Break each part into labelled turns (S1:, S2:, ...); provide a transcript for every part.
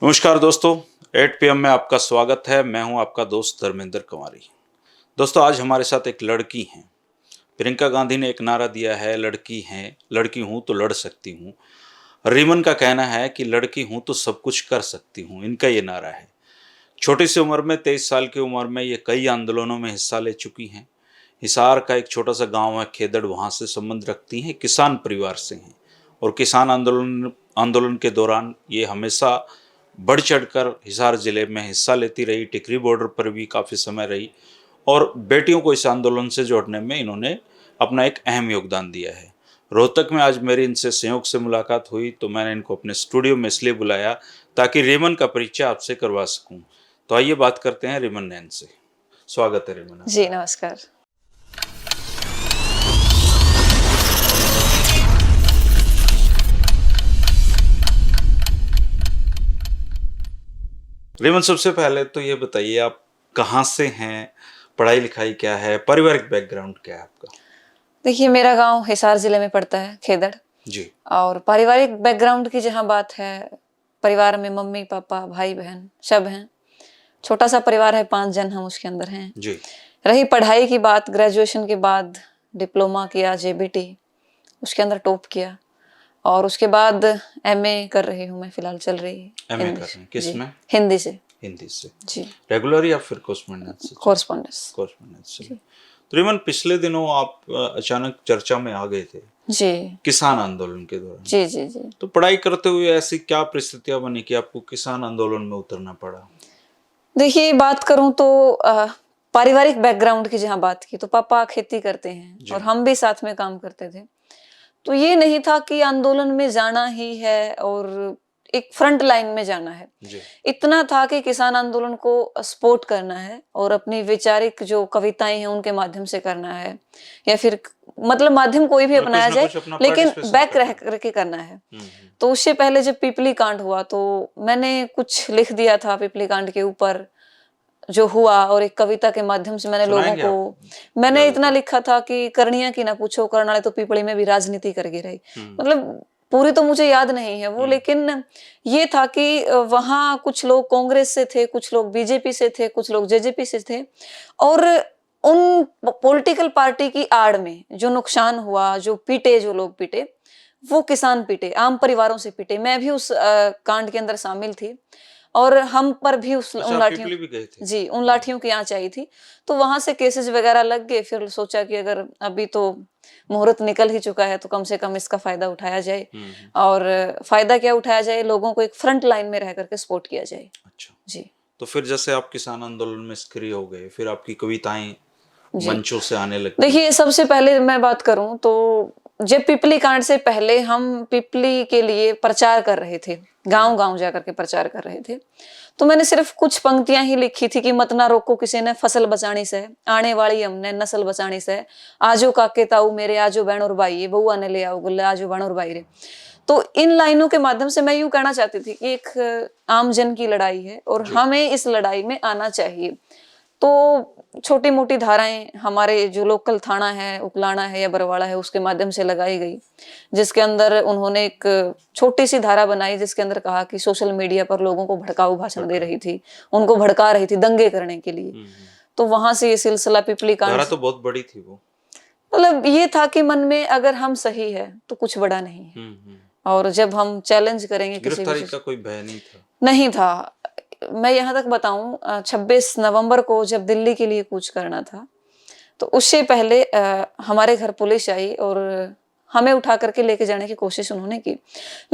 S1: नमस्कार दोस्तों, 8 PM में आपका स्वागत है। मैं हूं आपका दोस्त धर्मेंद्र कुमारी। दोस्तों, आज हमारे साथ एक लड़की हैं। प्रियंका गांधी ने एक नारा दिया है, लड़की हैं, लड़की हूं तो लड़ सकती हूं। रीमन का कहना है कि लड़की हूं तो सब कुछ कर सकती हूं। इनका ये नारा है। छोटी सी उम्र में 23 साल की उम्र में ये कई आंदोलनों में हिस्सा ले चुकी हैं। हिसार का एक छोटा सा गांव है खेदड़, वहाँ से संबंध रखती हैं। किसान परिवार से हैं और किसान आंदोलन के दौरान ये हमेशा बढ़ चढ़कर हिसार जिले में हिस्सा लेती रही। टिकरी बॉर्डर पर भी काफ़ी समय रही और बेटियों को इस आंदोलन से जोड़ने में इन्होंने अपना एक अहम योगदान दिया है। रोहतक में आज मेरी इनसे संयोग से मुलाकात हुई तो मैंने इनको अपने स्टूडियो में इसलिए बुलाया ताकि रेमन का परिचय आपसे करवा सकूं। तो आइए बात करते हैं रेमन नैन से। स्वागत है रेमन।
S2: जी नमस्कार।
S1: रेमन, सबसे पहले तो ये बताइए आप कहाँ से हैं, पढ़ाई लिखाई क्या है, पारिवारिक बैकग्राउंड क्या है आपका?
S2: देखिए, मेरा गांव हिसार जिले में पड़ता है, खेदड़।
S1: जी।
S2: और पारिवारिक बैकग्राउंड की जहाँ बात है, परिवार में मम्मी पापा भाई बहन सब हैं। छोटा सा परिवार है, 5 जन हम उसके अंदर हैं।
S1: जी।
S2: रही पढ़ाई की बात, ग्रेजुएशन के बाद डिप्लोमा किया, जेबीटी उसके अंदर टॉप किया और उसके बाद एमए कर रही हूँ मैं, फिलहाल चल रही है।
S1: एमए कर रहे हैं, किस में?
S2: हिंदी से।
S1: हिंदी से।
S2: जी।
S1: रेगुलर या फिर कॉरेस्पॉन्डेंस से?
S2: कॉरेस्पॉन्डेंस।
S1: कॉरेस्पॉन्डेंस से। तो रेमन, पिछले दिनों आप अचानक चर्चा में आ गए थे
S2: जी,
S1: किसान आंदोलन के दौरान।
S2: जी जी जी।
S1: तो पढ़ाई करते हुए ऐसी क्या परिस्थितियां बनी कि आपको किसान आंदोलन में उतरना पड़ा?
S2: देखिए, बात करूं तो पारिवारिक बैकग्राउंड की जहां बात की तो पापा खेती करते हैं और हम भी साथ में काम करते थे। तो ये नहीं था कि आंदोलन में जाना ही है और एक फ्रंट लाइन में जाना है।
S1: जी।
S2: इतना था कि किसान आंदोलन को सपोर्ट करना है और अपनी वैचारिक जो कविताएं हैं उनके माध्यम से करना है, या फिर मतलब माध्यम कोई भी अपनाया जाए, लेकिन बैक रह करके करना है। तो उससे पहले जब पिपली कांड हुआ तो मैंने कुछ लिख दिया था पिपली कांड के ऊपर जो हुआ, और एक कविता के माध्यम से मैंने लोगों को मैंने इतना लिखा था कि करनिया की ना पूछो, करनाले तो पिपली में भी राजनीति करके रही। मतलब पूरी तो मुझे याद नहीं है वो, लेकिन ये था कि वहां कुछ लोग कांग्रेस से थे, कुछ लोग बीजेपी से थे, कुछ लोग जेजेपी से थे, और उन पॉलिटिकल पार्टी की आड़ में जो नुकसान हुआ, जो पीटे, जो लोग पीटे, वो किसान पीटे, आम परिवारों से पीटे। मैं भी उस कांड के अंदर शामिल थी और हम पर भी उन लाठियों
S1: भी गए थे?
S2: जी, उन लाठियों की आंच आई थी। तो वहां से केसेस वगैरह लग गए। फिर सोचा कि अगर अभी तो मुहूर्त निकल ही चुका है तो कम से कम इसका फायदा उठाया जाए। और फायदा क्या उठाया जाए, लोगों को एक फ्रंट लाइन में रह करके सपोर्ट किया जाए।
S1: अच्छा
S2: जी।
S1: तो फिर जैसे आप किसान आंदोलन में सक्रिय हो गए, फिर आपकी कविताएं मंचों से आने लगती?
S2: देखिए, सबसे पहले मैं बात करूं तो जब पिपली कांड से पहले हम पिपली के लिए प्रचार कर रहे थे, गांव-गांव जाकर के प्रचार कर रहे थे, तो मैंने सिर्फ कुछ पंक्तियां ही लिखी थी कि मत ना रोको किसी ने फसल बचानी से, आने वाली हमने नस्ल बचानी से, आजो काके ताऊ मेरे, आजो बहन और भाई, ये बउआ ने ले आओ गुल्ले, आजो बहन और भाई रे। तो इन लाइनों के माध्यम से मैं यूं कहना चाहती थी कि एक आम जन की लड़ाई है और हमें इस लड़ाई में आना चाहिए। तो छोटी मोटी धाराएं हमारे जो लोकल थाना है, उकलाना है या बरवाड़ा है, उसके माध्यम से लगाई गई, जिसके अंदर उन्होंने एक छोटी सी धारा बनाई जिसके अंदर कहा कि सोशल मीडिया पर लोगों को भड़काऊ भाषण दे रही थी, उनको भड़का रही थी दंगे करने के लिए। तो वहां से ये सिलसिला पिपली कांड।
S1: धारा तो बहुत बड़ी थी वो।
S2: मतलब ये था कि मन में अगर हम सही है तो कुछ बड़ा नहीं है, और जब हम चैलेंज करेंगे किसी
S1: गिरफ्तारी का कोई भय नहीं था?
S2: नहीं था। मैं यहाँ तक बताऊं, 26 नवंबर को जब दिल्ली के लिए कूच करना था तो उससे पहले हमारे घर पुलिस आई और हमें उठा करके लेके जाने की कोशिश उन्होंने की,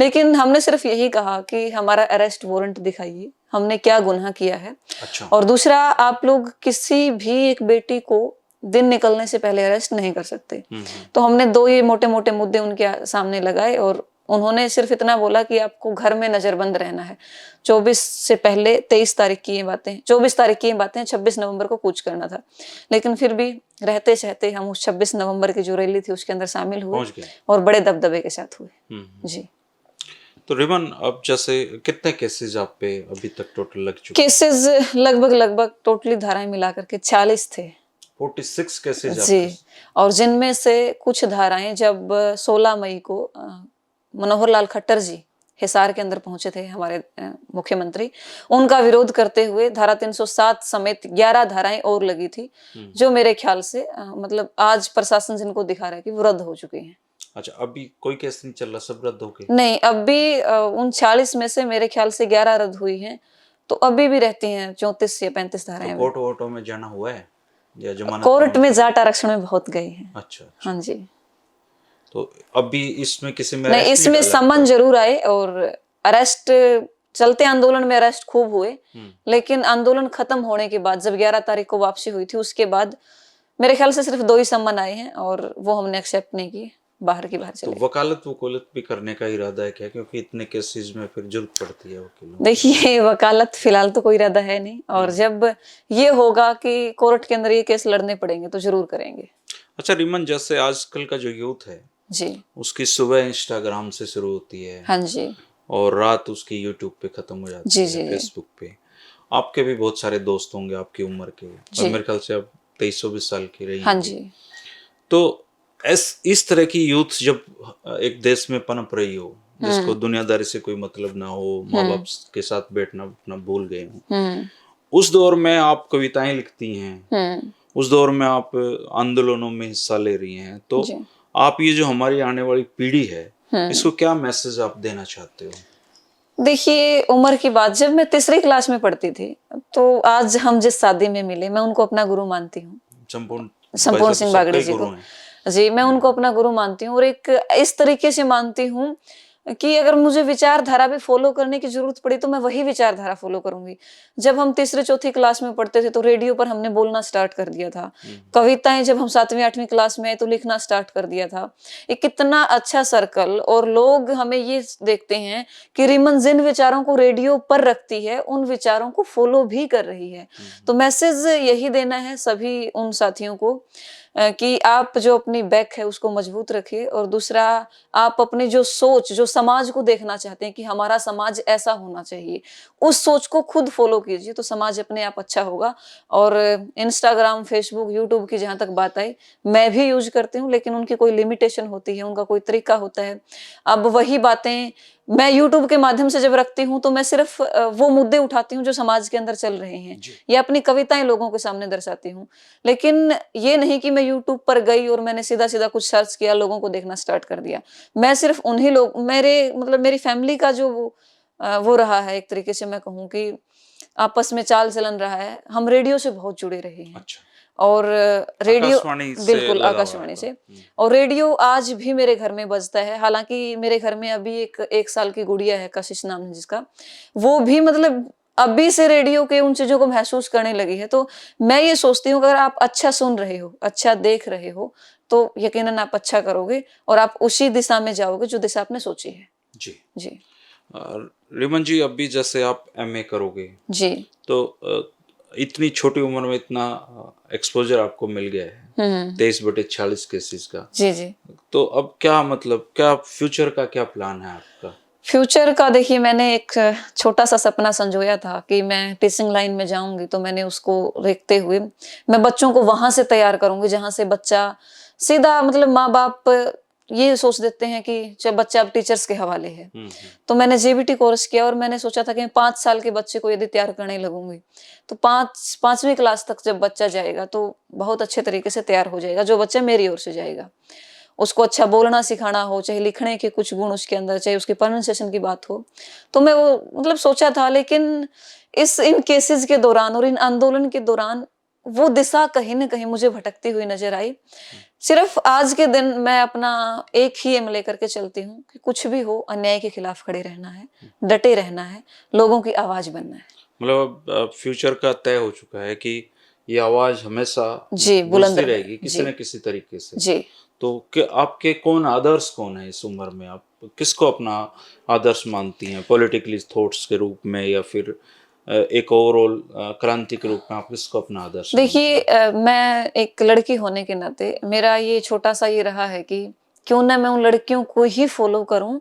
S2: लेकिन हमने सिर्फ यही कहा कि हमारा अरेस्ट वारंट दिखाइए, हमने क्या गुनाह किया है।
S1: अच्छा।
S2: और दूसरा, आप लोग किसी भी एक बेटी को दिन निकलने से पहले अरेस्ट नहीं कर सकते। तो हमने 2 ये मोटे मोटे मुद्दे उनके सामने लगाए और उन्होंने सिर्फ इतना बोला कि आपको घर में नजरबंद रहना है। 24 से पहले 23 तारीख की ये बातें, 24 तारीख की ये बातें, 26 नवंबर को कूच करना था। लेकिन फिर भी रहते सहते हम उस 26 नवंबर की जो रैली थी उसके अंदर शामिल हुए और बड़े दबदबे के साथ हुए। जी।
S1: तो रिमन, अब जैसे कितने केसेस आप पे अभी तक टोटल लग चुके?
S2: केसेस लगभग टोटली धाराएं मिलाकर के 46 थे।
S1: 46 केसेस
S2: जी। और जिनमें से कुछ धाराएं जब 16 मई को मनोहर लाल खट्टर जी हिसार के अंदर पहुंचे थे हमारे मुख्यमंत्री, उनका विरोध करते हुए धारा 307 समेत 11 धाराएं और लगी थी, जो मेरे ख्याल से मतलब आज प्रशासन जिनको दिखा रहा है कि वो रद्द हो चुकी हैं।
S1: अच्छा, अभी कोई केस नहीं चल रहा, सब रद्द हो गए?
S2: नहीं, अभी उन 40 में से मेरे ख्याल से 11 रद्द हुई हैं, तो अभी भी रहती हैं 34 या 35 धाराएं।
S1: तो कोर्ट वोटों में जाना हुआ है या जमानत?
S2: कोर्ट में जाट आरक्षण में बहुत गए हैं।
S1: अच्छा।
S2: हाँ जी।
S1: तो अभी इसमें किसी में
S2: नहीं, इसमें समन जरूर आए और अरेस्ट, चलते आंदोलन में अरेस्ट खूब हुए, लेकिन आंदोलन खत्म होने के बाद जब 11 तारीख को वापसी हुई थी, उसके बाद मेरे ख्याल से सिर्फ 2 ही सम्मन आए हैं और वो हमने एक्सेप्ट नहीं किए, बाहर चले।
S1: तो वकालत भी करने का इरादा है क्या? क्योंकि इतने केसेस में फिर जरूरत पड़ती है वकीलों।
S2: देखिए, वकालत फिलहाल तो कोई इरादा है नहीं, और जब ये होगा कि कोर्ट के अंदर ये केस लड़ने पड़ेंगे तो जरूर करेंगे।
S1: अच्छा रिमन, जैसे आजकल का जो यूथ है
S2: जी,
S1: उसकी सुबह इंस्टाग्राम से शुरू होती है,
S2: हाँ जी,
S1: और रात उसकी यूट्यूब पे खत्म हो जाती है, फेसबुक पे। आपके भी बहुत सारे दोस्त होंगे आपकी उम्र के, और मेरे ख्याल से आप 23-24 साल की रही।
S2: हाँ जी।
S1: तो इस तरह की यूथ जब एक देश में पनप रही हो, जिसको दुनियादारी से कोई मतलब ना हो, माँ बाप के साथ बैठना उठना भूल गए हो, उस दौर में आप कविताएं लिखती हैं, उस दौर में आप आंदोलनों में हिस्सा ले रही हैं, तो आप ये जो हमारी आने वाली पीढ़ी है, इसको क्या मैसेज आप देना चाहते हो?
S2: देखिए, उम्र की बात, जब मैं 3री क्लास में पढ़ती थी, तो आज हम जिस शादी में मिले, मैं उनको अपना गुरु मानती हूँ, संपूर्ण सिंह बागड़ी जी को। जी, मैं उनको अपना गुरु मानती हूँ, और एक इस तरीके से मानती हूँ कि अगर मुझे विचारधारा भी फॉलो करने की जरूरत पड़ी तो मैं वही विचारधारा फॉलो करूंगी। जब हम 3री-4थी क्लास में पढ़ते थे तो रेडियो पर हमने बोलना स्टार्ट कर दिया था। कविताएं जब हम 7वीं-8वीं क्लास में आए तो लिखना स्टार्ट कर दिया था। एक कितना अच्छा सर्कल, और लोग हमें ये देखते हैं कि रिमन जिन विचारों को रेडियो पर रखती है उन विचारों को फॉलो भी कर रही है। तो मैसेज यही देना है सभी उन साथियों को कि आप जो अपनी बैक है उसको मजबूत रखिए, और दूसरा, आप अपनी जो सोच, जो समाज को देखना चाहते हैं कि हमारा समाज ऐसा होना चाहिए, उस सोच को खुद फॉलो कीजिए, तो समाज अपने आप अच्छा होगा। और इंस्टाग्राम, फेसबुक, यूट्यूब की जहां तक बात आई, मैं भी यूज करती हूँ, लेकिन उनकी कोई लिमिटेशन होती है, उनका कोई तरीका होता है। अब वही बातें मैं यूट्यूब के माध्यम से जब रखती हूँ तो मैं सिर्फ वो मुद्दे उठाती हूँ जो समाज के अंदर चल रहे हैं, या अपनी कविताएं लोगों के सामने दर्शाती हूँ, लेकिन ये नहीं कि मैं यूट्यूब पर गई और मैंने सीधा सीधा कुछ सर्च किया, लोगों को देखना स्टार्ट कर दिया। मैं सिर्फ उन्हीं लोग, मेरी फैमिली का जो वो रहा है, एक तरीके से मैं कहूँ कि आपस में चाल चलन रहा है, हम रेडियो से बहुत जुड़े रहे हैं।
S1: अच्छा।
S2: और रेडियो, बिल्कुल
S1: लगा
S2: आकाशवाणी से, और रेडियो आज भी मेरे घर में बजता है। हालांकि मेरे घर में अभी एक साल की गुड़िया है, कशिश नाम है जिसका, वो भी मतलब अभी से रेडियो के उन चीजों को महसूस करने लगी है। तो मैं ये सोचती हूँ, अगर आप अच्छा सुन रहे हो, अच्छा देख रहे हो, तो यकीनन आप अच्छा करोगे और आप उसी दिशा में जाओगे जो दिशा आपने सोची है।
S1: जी
S2: जी।
S1: रिमन जी, अभी जैसे आप MA करोगे
S2: जी,
S1: तो इतनी छोटी उम्र में इतना एक्सपोजर आपको मिल गया है, 23/46 केसेस का।
S2: जी, जी।
S1: तो अब क्या, मतलब क्या फ्यूचर का क्या प्लान है आपका?
S2: फ्यूचर का देखिए, मैंने एक छोटा सा सपना संजोया था कि मैं टीचिंग लाइन में जाऊंगी, तो मैंने उसको देखते हुए मैं बच्चों को वहां से तैयार करूंगी जहां से बच्चा सीधा, मतलब माँ बाप ये सोच देते हैं कि जब बच्चा अब टीचर्स के हवाले है। तो मैंने JBT कोर्स किया, और मैंने सोचा था कि मैं 5 साल के बच्चे को यदि तैयार करने लगूंगी तो 5वीं क्लास तक जब बच्चा जाएगा तो बहुत अच्छे तरीके से तैयार हो जाएगा, जो बच्चा मेरी ओर से जाएगा। उसको अच्छा बोलना सिखाना हो, चाहे लिखने के कुछ गुण उसके अंदर, चाहे उसकी प्रोनाउंसिएशन की बात हो, तो मैं वो मतलब सोचा था। लेकिन इन केसेस के दौरान और इन आंदोलन के दौरान वो दिशा कहीं न कहीं मुझे भटकती हुई नजर आई। सिर्फ आज के दिन मैं अपना एक ही एम लेकर के चलती हूँ कि कुछ भी हो, अन्याय के खिलाफ खड़े रहना है, डटे रहना है, लोगों की आवाज बनना है।
S1: मतलब फ्यूचर का तय हो चुका है कि ये आवाज हमेशा
S2: जी, बुलंद
S1: रहेगी किसी न किसी तरीके से।
S2: जी।
S1: तो आपके आदर्श कौन है इस उम्र में? आप किसको अपना आदर्श मानती हैं, पॉलिटिकली थॉट्स के रूप में, या फिर एक ओवरऑल क्रांति के रूप में आप किसको अपना आदर्श?
S2: देखिए, मैं एक लड़की होने के नाते मेरा ये छोटा सा ये रहा है कि क्यों ना मैं उन लड़कियों को ही फॉलो करूं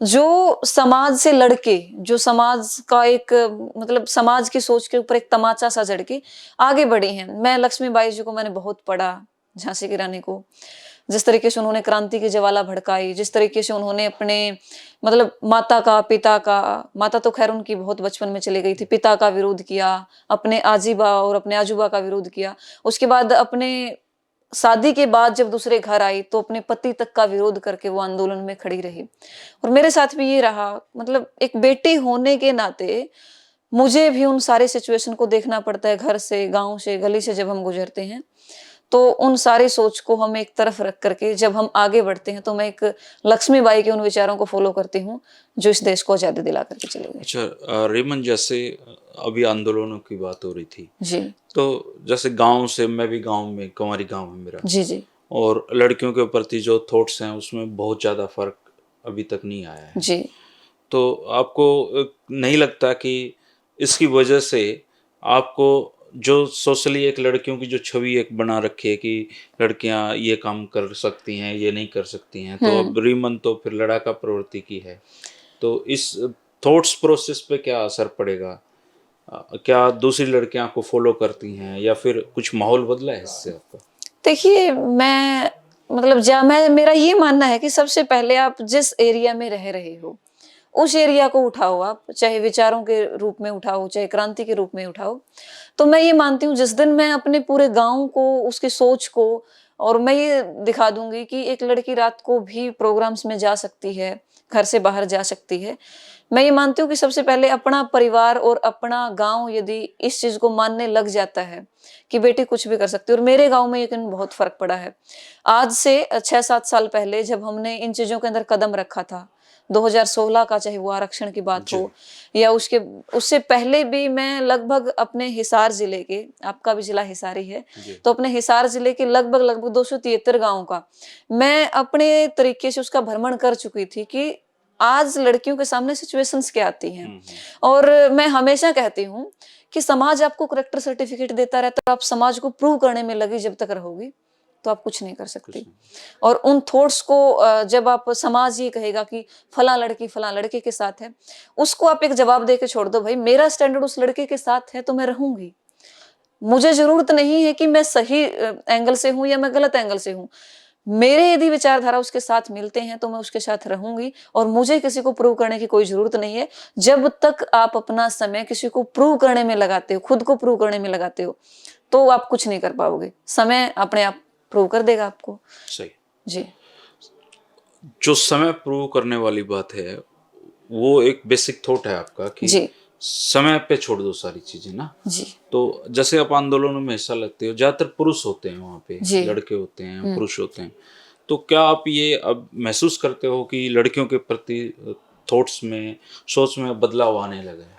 S2: जो समाज से लड़के, जो समाज का एक मतलब समाज की सोच के ऊपर एक तमाचा सा जड़ के आगे बढ़ी हैं। मैं लक्ष्मीबाई जी को मैंने बहुत पढ़ा, झांसी की रानी को, जिस तरीके से उन्होंने क्रांति की ज्वाला भड़काई, जिस तरीके से उन्होंने अपने मतलब माता का, पिता का, माता तो खैर उनकी बहुत बचपन में चली गई थी, पिता का विरोध किया, अपने आजीबा और अपने आजूबा का विरोध किया। उसके बाद अपने शादी के बाद जब दूसरे घर आई तो अपने पति तक का विरोध करके वो आंदोलन में खड़ी रही। और मेरे साथ भी ये रहा, मतलब एक बेटी होने के नाते मुझे भी उन सारे सिचुएशन को देखना पड़ता है, घर से, गाँव से, गली से जब हम गुजरते हैं। तो उन सारी सोच को हम एक तरफ रख करके जब हम आगे बढ़ते हैं, तो मैं एक लक्ष्मीबाई के उन विचारों को फॉलो करती हूँ, जो इस देश को आज़ादी दिला करके चले गए।
S1: अच्छा, रेमन, जैसे अभी आंदोलनों की बात हो रही थी,
S2: जी,
S1: तो जैसे गांव से, मैं भी गांव में, कंवारी गांव है मेरा,
S2: जी, जी,
S1: और लड़कियों के प्रति जो थॉट्स हैं उसमें बहुत ज़्यादा फर्क अभी तक नहीं आया है।
S2: जी।
S1: तो आपको नहीं लगता कि इसकी वजह से आपको जो सोशली एक लड़कियों की जो छवि एक बना रखी है कि लड़कियां ये काम कर सकती हैं, ये नहीं कर सकती हैं, तो अब रीमन तो फिर लड़ाका प्रवृत्ति की है, तो इस थॉट्स प्रोसेस पे क्या असर पड़ेगा? क्या दूसरी लड़कियां आपको फॉलो करती हैं या फिर कुछ माहौल बदला है इससे आपका?
S2: देखिए, मैं मतलब मैं मेरा ये मानना है कि सबसे पहले आप जिस एरिया में रह रहे हो, उस एरिया को उठाओ आप, चाहे विचारों के रूप में उठाओ, चाहे क्रांति के रूप में उठाओ। तो मैं ये मानती हूँ जिस दिन मैं अपने पूरे गाँव को, उसकी सोच को, और मैं ये दिखा दूँगी कि एक लड़की रात को भी प्रोग्राम्स में जा सकती है, घर से बाहर जा सकती है। मैं ये मानती हूँ कि सबसे पहले अपना परिवार और अपना गाँव यदि इस चीज़ को मानने लग जाता है कि बेटी कुछ भी कर सकती है, और मेरे गाँव में यकीनन बहुत फ़र्क पड़ा है। आज से 6-7 साल पहले जब हमने इन चीज़ों के अंदर कदम रखा था, 2016 का, चाहे वो आरक्षण की बात
S1: जी।
S2: हो या उससे पहले भी, मैं लगभग अपने हिसार जिले के, आपका भी जिला हिसार ही है,
S1: जी।
S2: तो अपने हिसार जिले के लगभग 273 गाँव का मैं अपने तरीके से उसका भ्रमण कर चुकी थी कि आज लड़कियों के सामने सिचुएशंस क्या आती हैं। और मैं हमेशा कहती हूँ कि समाज आपको करेक्टर सर्टिफिकेट देता रहता है, आप समाज को प्रूव करने में लगी जब तक रहोगी तो आप कुछ नहीं कर सकती। और उन थॉट्स को जब आप, समाज ये कहेगा कि फला लड़के के साथ है, उसको आप एक जवाब दे के छोड़ दो, भाई मेरा स्टैंडर्ड उस लड़के के साथ है तो मैं रहूंगी। मुझे जरूरत नहीं है कि मैं सही एंगल से हूं या मैं गलत एंगल से हूं। मेरे यदि विचारधारा उसके साथ मिलते हैं तो मैं उसके साथ रहूंगी, और मुझे किसी को प्रूव करने की कोई जरूरत नहीं है। जब तक आप अपना समय किसी को प्रूव करने में लगाते हो, खुद को प्रूव करने में लगाते हो, तो आप कुछ नहीं कर पाओगे। समय अपने आप प्रूव कर देगा आपको।
S1: सही।
S2: जी,
S1: जो समय प्रूव करने वाली बात है, वो एक बेसिक थॉट है आपका कि
S2: जी,
S1: समय पे छोड़ दो सारी चीजें ना।
S2: जी,
S1: तो जैसे आप आंदोलनों में हिस्सा लेते हो, ज्यादातर पुरुष होते हैं वहाँ पे,
S2: जी।
S1: लड़के होते हैं, पुरुष होते हैं, तो क्या आप ये अब महसूस करते हो कि लड़कियों के प्रति थॉट्स में, सोच में बदलाव आने लगा है?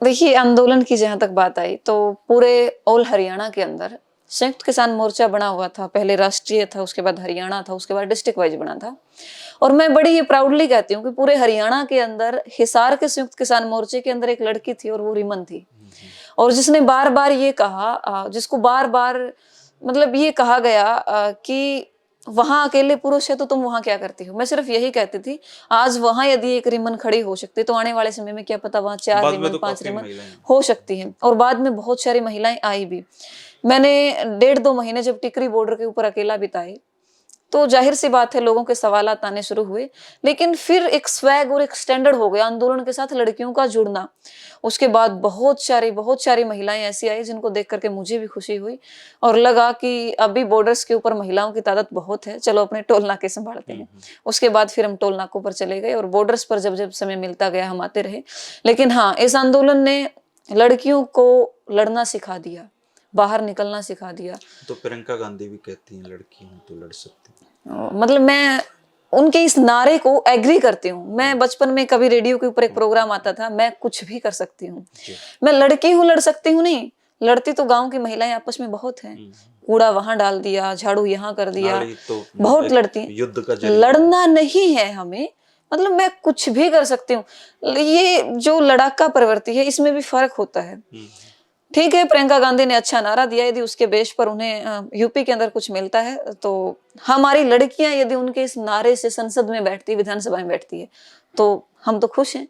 S2: देखिए, आंदोलन की जहाँ तक बात आई तो पूरे ऑल हरियाणा के अंदर संयुक्त किसान मोर्चा बना हुआ था। पहले राष्ट्रीय था, उसके बाद हरियाणा था, उसके बाद डिस्ट्रिक्ट वाइज बना था। और मैं बड़ी ही प्राउडली कहती हूँ कि पूरे हरियाणा के अंदर हिसार के संयुक्त किसान मोर्चे के अंदर एक लड़की थी और वो रिमन थी। और जिसने बार-बार ये कहा, जिसको बार-बार मतलब ये कहा गया कि वहाँ अकेले पुरुष है तो तुम वहाँ क्या करती हो? मैं सिर्फ यही कहती थी, आज वहाँ यदि एक रिमन खड़ी हो सकती है तो आने वाले समय में क्या पता वहाँ 4
S1: बाद में
S2: रिमन,
S1: तो
S2: 5
S1: काफी
S2: रिमन
S1: महिलाएं हैं।
S2: हो सकती हैं। और बाद में बहुत सारी महिलाएं आई भी। मैंने 1.5-2 महीने जब टिकरी बॉर्डर के ऊपर अकेला बिताए, तो जाहिर सी बात है लोगों के सवालात आने शुरू हुए। लेकिन फिर एक स्वैग और एक स्टैंडर्ड हो गया आंदोलन के साथ लड़कियों का जुड़ना। उसके बाद बहुत सारी महिलाएं ऐसी आई जिनको देख करके मुझे भी खुशी हुई और लगा कि अभी बॉर्डर्स के ऊपर महिलाओं की तादाद बहुत है, चलो अपने टोल नाके संभालते हैं। उसके बाद फिर हम टोल नाकों पर चले गए और बॉर्डर्स पर जब जब समय मिलता गया हम आते रहे। लेकिन हाँ, इस आंदोलन ने लड़कियों को लड़ना सिखा दिया, बाहर निकलना सिखा दिया।
S1: तो प्रियंका गांधी भी कहती हैं लड़की हूं तो लड़ सकती हूँ।
S2: मतलब मैं उनके इस नारे को एग्री करती हूँ। मैं बचपन में कभी रेडियो के ऊपर एक प्रोग्राम आता था, मैं कुछ भी कर सकती हूँ। मैं लड़की हूँ, लड़ सकती हूँ नहीं, लड़ती तो गांव की महिलाएं आपस में बहुत हैं। कूड़ा वहां डाल दिया, झाड़ू यहाँ कर दिया,
S1: नारी तो
S2: बहुत
S1: एक
S2: लड़ती हैं।
S1: युद्ध का जरिया है।
S2: लड़ना नहीं है हमें, मतलब मैं कुछ भी कर सकती हूँ। ये जो लड़ाका प्रवृत्ति है इसमें भी फर्क होता है। ठीक है, प्रियंका गांधी ने अच्छा नारा दिया, यदि उसके बेस पर उन्हें यूपी के अंदर कुछ मिलता है तो हमारी लड़कियां यदि उनके इस नारे से संसद में बैठती, विधानसभा में बैठती है तो हम तो खुश हैं।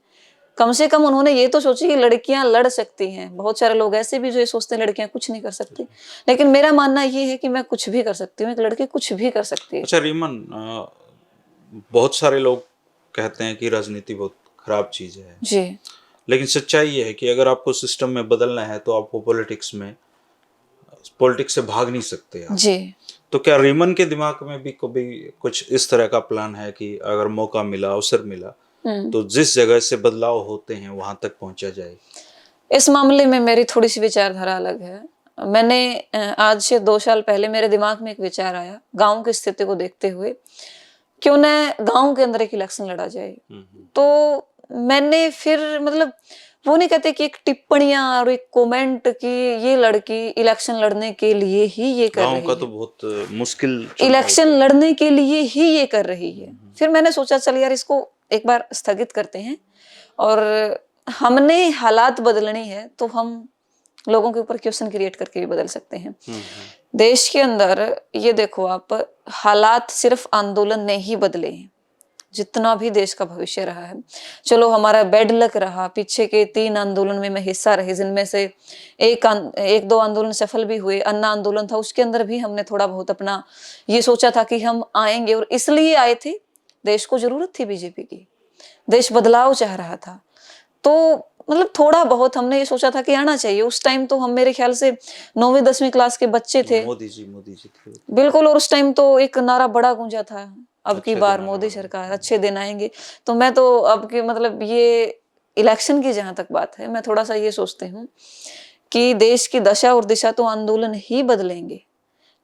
S2: कम से कम उन्होंने ये तो सोची कि लड़कियां लड़ सकती हैं। बहुत सारे लोग ऐसे भी जो ये सोचते हैं लड़कियां कुछ नहीं कर सकती, लेकिन मेरा मानना ये है कि मैं कुछ भी कर सकती हूँ, एक लड़की कुछ भी कर सकती है।
S1: अच्छा रीमन, बहुत सारे लोग कहते हैं कि राजनीति बहुत खराब चीज है,
S2: जी
S1: लेकिन सच्चाई ये है कि अगर आपको सिस्टम में बदलना है तो आपको पॉलिटिक्स से भाग नहीं सकते आप।
S2: जी।
S1: तो क्या रीमन के दिमाग में भी कभी कुछ इस तरह का प्लान है कि अगर मौका मिला, अवसर मिला, तो जिस जगह से बदलाव होते हैं वहां तक पहुंचा जाए?
S2: इस मामले में मेरी थोड़ी सी विचारधारा अलग है। मैंने आज से 2 साल पहले मेरे दिमाग में एक विचार आया, गाँव की स्थिति को देखते हुए, क्यों ना गाँव के अंदर एक इलेक्शन लड़ा जाए। तो मैंने फिर मतलब वो नहीं कहते कि एक टिप्पणियाँ और एक कमेंट कि ये लड़की इलेक्शन लड़ने के लिए ही ये कर
S1: गांव
S2: रही
S1: का
S2: है।
S1: तो बहुत मुश्किल चुनाव
S2: इलेक्शन
S1: होता है।
S2: लड़ने के लिए ही ये कर रही है। फिर मैंने सोचा चल यार इसको एक बार स्थगित करते हैं, और हमने हालात बदलनी है तो हम लोगों के ऊपर क्वेश्चन क्रिएट करके भी बदल सकते हैं। देश के अंदर ये देखो आप, हालात सिर्फ आंदोलन ने ही बदले हैं। जितना भी देश का भविष्य रहा है, चलो हमारा बैड लक रहा, पीछे के 3 आंदोलन में मैं हिस्सा रही, जिनमें से एक दो आंदोलन सफल भी हुए। अन्ना आंदोलन था, उसके अंदर भी हमने थोड़ा बहुत अपना ये सोचा था कि हम आएंगे, और इसलिए आए थे, देश को जरूरत थी बीजेपी की, देश बदलाव चाह रहा था। तो मतलब थोड़ा बहुत हमने ये सोचा था कि आना चाहिए। उस टाइम तो हम मेरे ख्याल से 9वीं 10वीं क्लास के बच्चे थे।
S1: मोदी जी थे।
S2: बिल्कुल, और उस टाइम तो एक नारा बड़ा गूंजा था, अब की
S1: अच्छे
S2: बार
S1: दिन आने
S2: मोदी
S1: वाले हैं।
S2: सरकार, अच्छे दिन आएंगे। तो मैं तो अब के मतलब ये इलेक्शन की जहां तक बात है, मैं थोड़ा सा ये सोचती हूँ कि देश की दशा और दिशा तो आंदोलन ही बदलेंगे,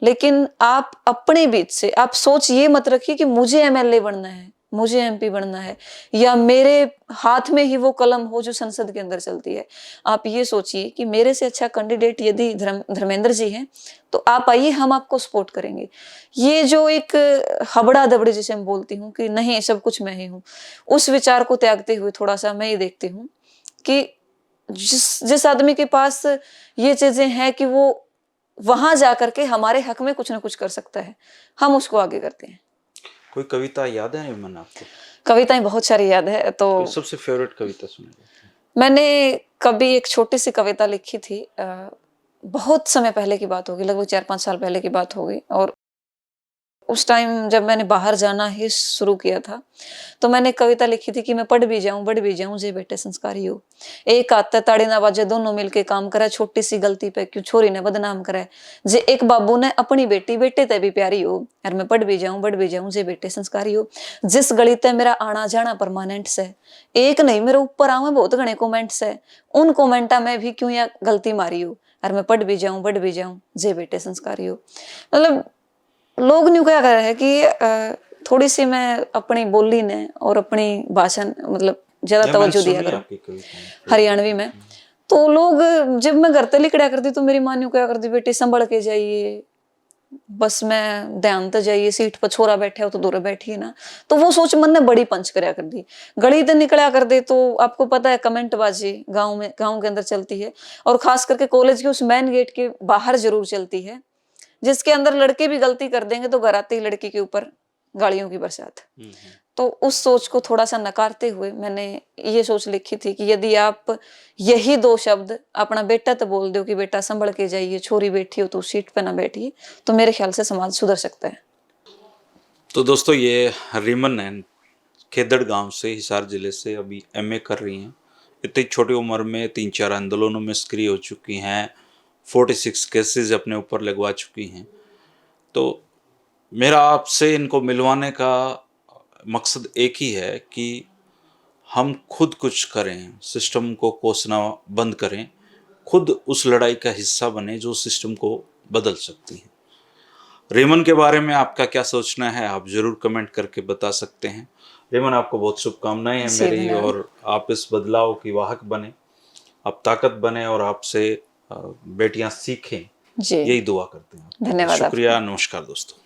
S2: लेकिन आप अपने बीच से आप सोच ये मत रखिए कि मुझे एमएलए बनना है, मुझे एमपी बनना है, या मेरे हाथ में ही वो कलम हो जो संसद के अंदर चलती है। आप ये सोचिए कि मेरे से अच्छा कैंडिडेट यदि धर्मेंद्र जी हैं, तो आप आइए, हम आपको सपोर्ट करेंगे। ये जो एक हबड़ा दबड़ी जिसे मैं बोलती हूँ कि नहीं सब कुछ मैं ही हूँ, उस विचार को त्यागते हुए थोड़ा सा मैं ये देखती हूँ कि जिस जिस आदमी के पास ये चीजें हैं कि वो वहां जाकर के हमारे हक में कुछ ना कुछ कर सकता है, हम उसको आगे करते हैं।
S1: कोई कविता याद है रीमन आपको?
S2: कविताएं बहुत सारी याद है। तो
S1: कोई सबसे फेवरेट कविता सुनिए।
S2: मैंने कभी एक छोटी सी कविता लिखी थी, बहुत समय पहले की बात होगी, लगभग 4-5 साल पहले की बात होगी, और उस टाइम जब मैंने बाहर जाना ही शुरू किया था, तो मैंने कविता लिखी थी कि मैं पढ़ भी जाऊं, बढ़ भी जाऊं, जे बेटे संस्कारी हो। एक आते ताड़ी ना बाजे, दोनों मिलके काम करे, छोटी सी गलती पे क्यों छोरी ने बदनाम करे। जे एक बाबू ने अपनी बेटी बेटे ते भी प्यारी हो, और मैं पढ़ भी जाऊं, बढ़ भी जाऊं, जे बेटे संस्कारी हो। जिस गली ते मेरा आना जाना परमानेंट से, एक नहीं मेरे ऊपर आवे बहुत घने कमेंट्स है, उन कमेंटा में भी क्यों या गलती मारी हो, और मैं पढ़ भी जाऊं, बढ़ भी जाऊं, जे बेटे संस्कारी हो। मतलब लोग न्यू क्या कर रहे हैं कि थोड़ी सी मैं अपनी बोली ने और अपनी भाषा मतलब ज्यादा तवज्जो दिया करो हरियाणवी में। तो लोग, जब मैं घर ते लिखड़ा करती तो मेरी माँ न्यू क्या करती, बेटी संभल के जाइए, बस में ध्यान तो जाइए, सीट पर छोरा बैठे हो तो दूर बैठिए ना। तो वो सोच मन ने बड़ी पंच करया कर दी, गली ते निकला कर दे। तो आपको पता है कमेंट बाजी गाँव के अंदर चलती है, और खास करके कॉलेज के उस मेन गेट के बाहर जरूर चलती है, जिसके अंदर लड़के भी गलती कर देंगे तो घर आते ही लड़की के ऊपर गालियों की बरसात। तो उस सोच को थोड़ा सा नकारते हुए मैंने ये सोच लिखी थी कि यदि आप यही 2 शब्द अपना बेटा तो बोल दो कि बेटा संभल के जाइए, छोरी बैठी हो तो सीट पे ना बैठिए, तो मेरे ख्याल से समाज सुधर सकता है।
S1: तो दोस्तों, ये रीमन है, खेदड़ गांव से, हिसार जिले से, अभी एमए कर रही हैं। इतनी छोटी उम्र में 3-4 आंदोलनों में सक्रिय हो चुकी हैं, 46 केसेस अपने ऊपर लगवा चुकी हैं। तो मेरा आपसे इनको मिलवाने का मकसद एक ही है कि हम खुद कुछ करें, सिस्टम को कोसना बंद करें, खुद उस लड़ाई का हिस्सा बने जो सिस्टम को बदल सकती है। रेमन के बारे में आपका क्या सोचना है, आप जरूर कमेंट करके बता सकते हैं। रेमन, आपको बहुत शुभकामनाएं हैं मेरी, और आप इस बदलाव की वाहक बने, आप ताकत बने, और आपसे बेटियां सीखें, यही दुआ करते हैं।
S2: धन्यवाद।
S1: शुक्रिया, नमस्कार दोस्तों।